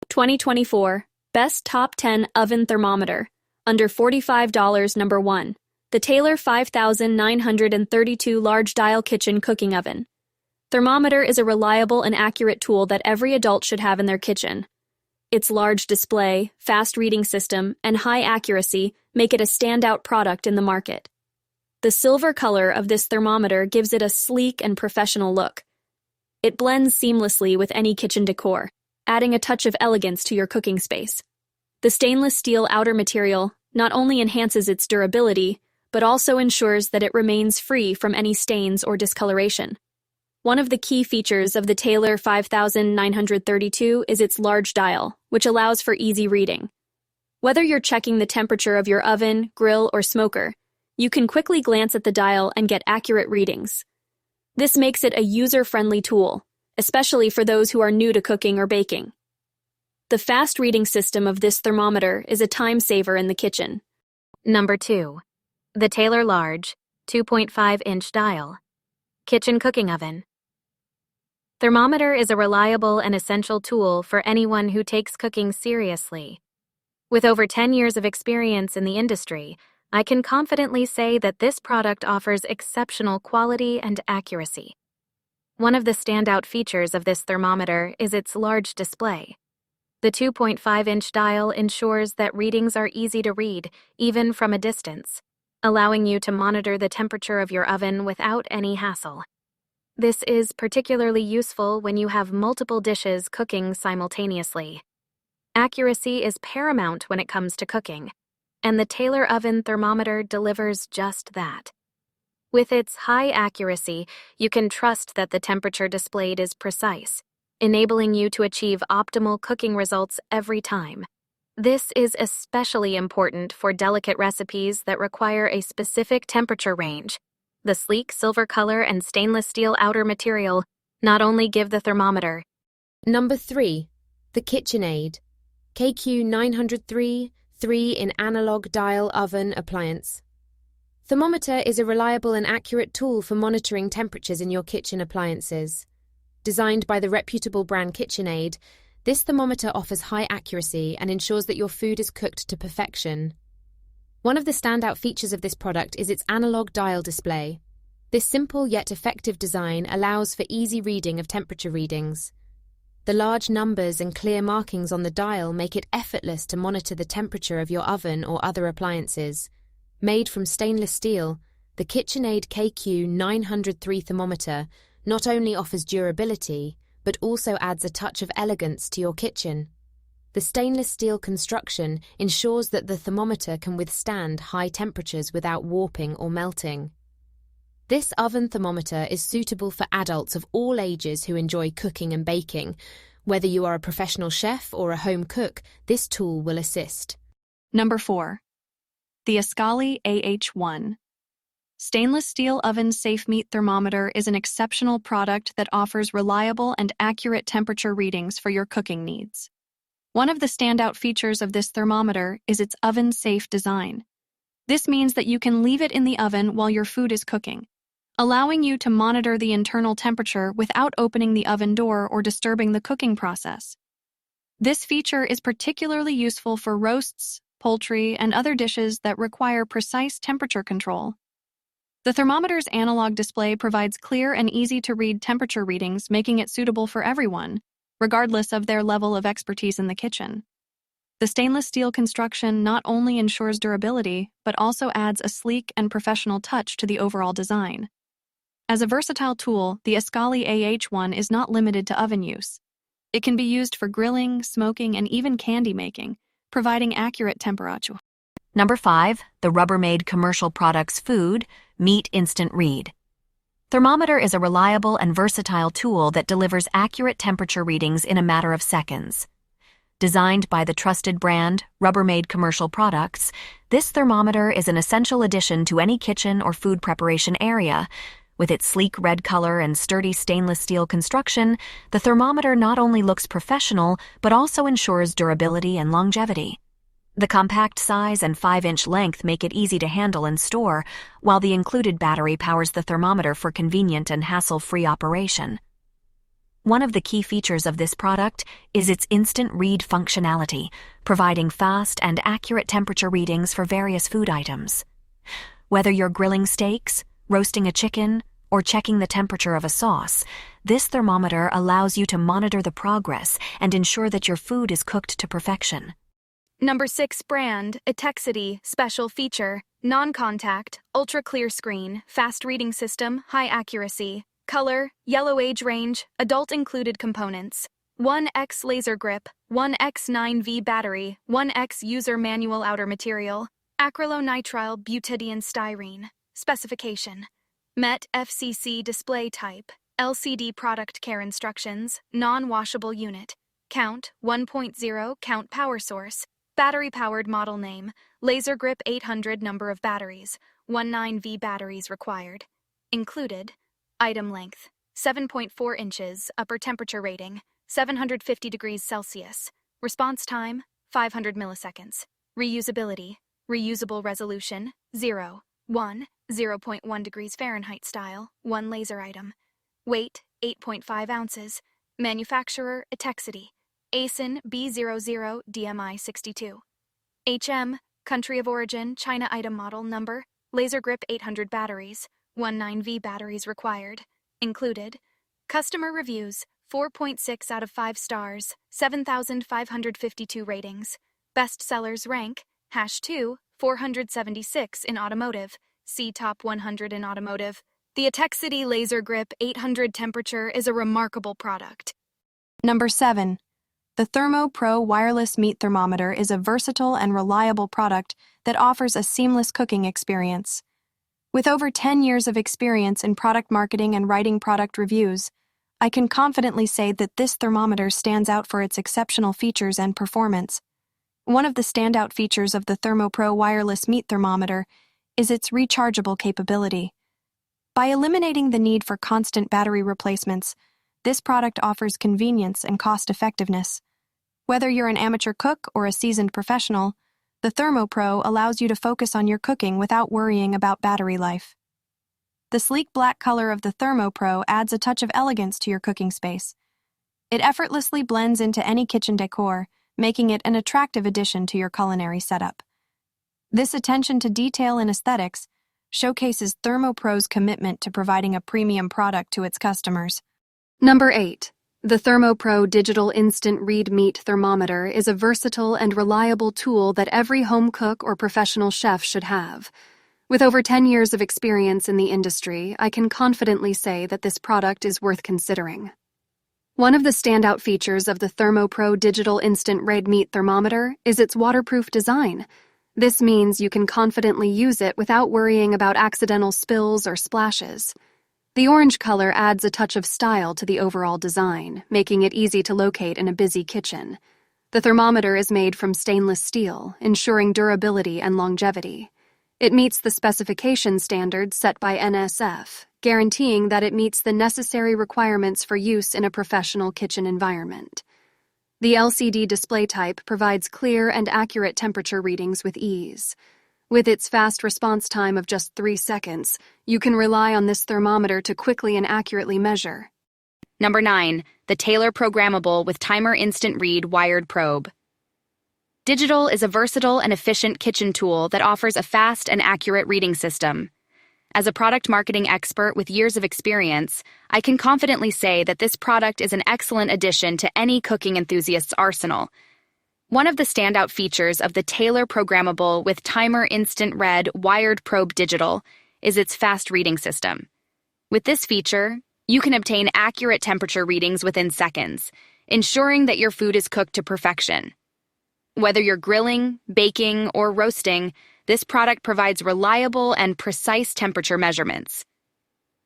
2024 Best Top 10 Oven Thermometer. Under $45. Number 1. The Taylor 5932 Large Dial Kitchen Cooking Oven. Thermometer is a reliable and accurate tool that every adult should have in their kitchen. Its large display, fast reading system, and high accuracy make it a standout product in the market. The silver color of this thermometer gives it a sleek and professional look. It blends seamlessly with any kitchen decor, adding a touch of elegance to your cooking space. The stainless steel outer material not only enhances its durability, but also ensures that it remains free from any stains or discoloration. One of the key features of the Taylor 5932 is its large dial, which allows for easy reading. Whether you're checking the temperature of your oven, grill, or smoker, you can quickly glance at the dial and get accurate readings. This makes it a user-friendly tool, especially for those who are new to cooking or baking. The fast reading system of this thermometer is a time saver in the kitchen. Number 2. The Taylor Large 2.5-inch Dial Kitchen Cooking Oven. Thermometer is a reliable and essential tool for anyone who takes cooking seriously. With over 10 years of experience in the industry, I can confidently say that this product offers exceptional quality and accuracy. One of the standout features of this thermometer is its large display. The 2.5-inch dial ensures that readings are easy to read, even from a distance, allowing you to monitor the temperature of your oven without any hassle. This is particularly useful when you have multiple dishes cooking simultaneously. Accuracy is paramount when it comes to cooking, and the Taylor Oven Thermometer delivers just that. With its high accuracy, you can trust that the temperature displayed is precise, enabling you to achieve optimal cooking results every time. This is especially important for delicate recipes that require a specific temperature range. The sleek silver color and stainless steel outer material not only give the thermometer. Number 3. The KitchenAid KQ903 3-in analog dial oven appliance. Thermometer is a reliable and accurate tool for monitoring temperatures in your kitchen appliances. Designed by the reputable brand KitchenAid, this thermometer offers high accuracy and ensures that your food is cooked to perfection. One of the standout features of this product is its analog dial display. This simple yet effective design allows for easy reading of temperature readings. The large numbers and clear markings on the dial make it effortless to monitor the temperature of your oven or other appliances. Made from stainless steel, the KitchenAid KQ903 thermometer not only offers durability, but also adds a touch of elegance to your kitchen. The stainless steel construction ensures that the thermometer can withstand high temperatures without warping or melting. This oven thermometer is suitable for adults of all ages who enjoy cooking and baking. Whether you are a professional chef or a home cook, this tool will assist. Number 4. The Ascali AH1. Stainless steel oven safe meat thermometer is an exceptional product that offers reliable and accurate temperature readings for your cooking needs. One of the standout features of this thermometer is its oven-safe design. This means that you can leave it in the oven while your food is cooking, allowing you to monitor the internal temperature without opening the oven door or disturbing the cooking process. This feature is particularly useful for roasts, poultry, and other dishes that require precise temperature control. The thermometer's analog display provides clear and easy-to-read temperature readings, making it suitable for everyone, regardless of their level of expertise in the kitchen. The stainless steel construction not only ensures durability, but also adds a sleek and professional touch to the overall design. As a versatile tool, the Ascali AH1 is not limited to oven use. It can be used for grilling, smoking, and even candy making, providing accurate temperature. Number 5. The Rubbermaid Commercial Products Food Meat Instant Read. Thermometer is a reliable and versatile tool that delivers accurate temperature readings in a matter of seconds. Designed by the trusted brand Rubbermaid Commercial Products, this thermometer is an essential addition to any kitchen or food preparation area. With its sleek red color and sturdy stainless steel construction, the thermometer not only looks professional, but also ensures durability and longevity. The compact size and 5-inch length make it easy to handle and store, while the included battery powers the thermometer for convenient and hassle-free operation. One of the key features of this product is its instant read functionality, providing fast and accurate temperature readings for various food items. Whether you're grilling steaks, roasting a chicken, or checking the temperature of a sauce, this thermometer allows you to monitor the progress and ensure that your food is cooked to perfection. Number 6 brand, Etexity, special feature, non-contact, ultra-clear screen, fast reading system, high accuracy. Color, yellow age range, adult included components. 1x laser grip, 1x9V battery, 1x user manual outer material. Acrylonitrile butadiene styrene. Specification. MET FCC display type. LCD product care instructions, non-washable unit. Count, 1.0 count power source. Battery-powered model name, laser grip 800 number of batteries, 19V batteries required. Included. Item length, 7.4 inches, upper temperature rating, 750 degrees Celsius. Response time, 500 milliseconds. Reusability, reusable resolution, 0, 1, 0.1 degrees Fahrenheit style, 1 laser item. Weight, 8.5 ounces. Manufacturer, Etexity. ASIN B00 DMI 62. HM, country of origin, China item model number, laser grip 800 batteries, 19V batteries required. Included. Customer reviews, 4.6 out of 5 stars, 7,552 ratings. Best sellers rank, #2, 476 in automotive, see top 100 in automotive. The Etexity Laser Grip 800 temperature is a remarkable product. Number 7. The Thermo Pro Wireless Meat Thermometer is a versatile and reliable product that offers a seamless cooking experience. With over 10 years of experience in product marketing and writing product reviews, I can confidently say that this thermometer stands out for its exceptional features and performance. One of the standout features of the Thermo Pro Wireless Meat Thermometer is its rechargeable capability. By eliminating the need for constant battery replacements, this product offers convenience and cost-effectiveness. Whether you're an amateur cook or a seasoned professional, the Thermo Pro allows you to focus on your cooking without worrying about battery life. The sleek black color of the Thermo Pro adds a touch of elegance to your cooking space. It effortlessly blends into any kitchen decor, making it an attractive addition to your culinary setup. This attention to detail and aesthetics showcases Thermo Pro's commitment to providing a premium product to its customers. Number 8. The Thermo Pro Digital Instant Read Meat Thermometer is a versatile and reliable tool that every home cook or professional chef should have. With over 10 years of experience in the industry, I can confidently say that this product is worth considering. One of the standout features of the Thermo Pro Digital Instant Read Meat Thermometer is its waterproof design. This means you can confidently use it without worrying about accidental spills or splashes. The orange color adds a touch of style to the overall design, making it easy to locate in a busy kitchen. The thermometer is made from stainless steel, ensuring durability and longevity. It meets the specification standards set by NSF, guaranteeing that it meets the necessary requirements for use in a professional kitchen environment. The LCD display type provides clear and accurate temperature readings with ease. With its fast response time of just 3 seconds, you can rely on this thermometer to quickly and accurately measure. Number 9. The Taylor Programmable with Timer Instant Read Wired Probe. Digital is a versatile and efficient kitchen tool that offers a fast and accurate reading system. As a product marketing expert with years of experience, I can confidently say that this product is an excellent addition to any cooking enthusiast's arsenal. One of the standout features of the Taylor Programmable with Timer Instant Read Wired Probe Digital is its fast reading system. With this feature, you can obtain accurate temperature readings within seconds, ensuring that your food is cooked to perfection. Whether you're grilling, baking, or roasting, this product provides reliable and precise temperature measurements.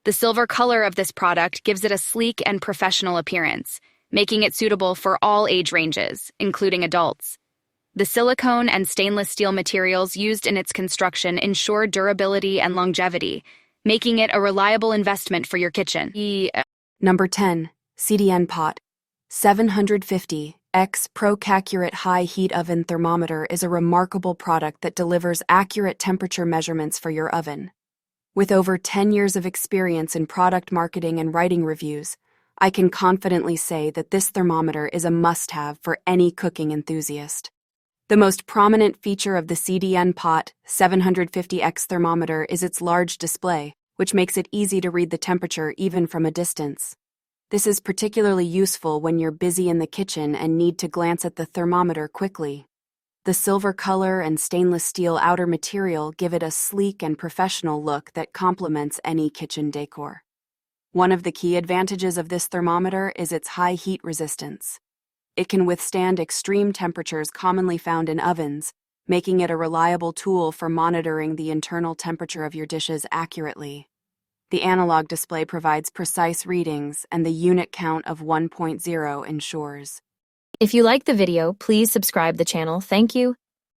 The silver color of this product gives it a sleek and professional appearance, making it suitable for all age ranges, including adults. The silicone and stainless steel materials used in its construction ensure durability and longevity, making it a reliable investment for your kitchen. Number 10. CDN Pot 750X Pro-Accurate High Heat Oven Thermometer is a remarkable product that delivers accurate temperature measurements for your oven. With over 10 years of experience in product marketing and writing reviews, I can confidently say that this thermometer is a must-have for any cooking enthusiast. The most prominent feature of the CDN Pot 750X thermometer is its large display, which makes it easy to read the temperature even from a distance. This is particularly useful when you're busy in the kitchen and need to glance at the thermometer quickly. The silver color and stainless steel outer material give it a sleek and professional look that complements any kitchen decor. One of the key advantages of this thermometer is its high heat resistance. It can withstand extreme temperatures commonly found in ovens, making it a reliable tool for monitoring the internal temperature of your dishes accurately. The analog display provides precise readings, and the unit count of 1.0 ensures. If you like the video, please subscribe the channel. Thank you.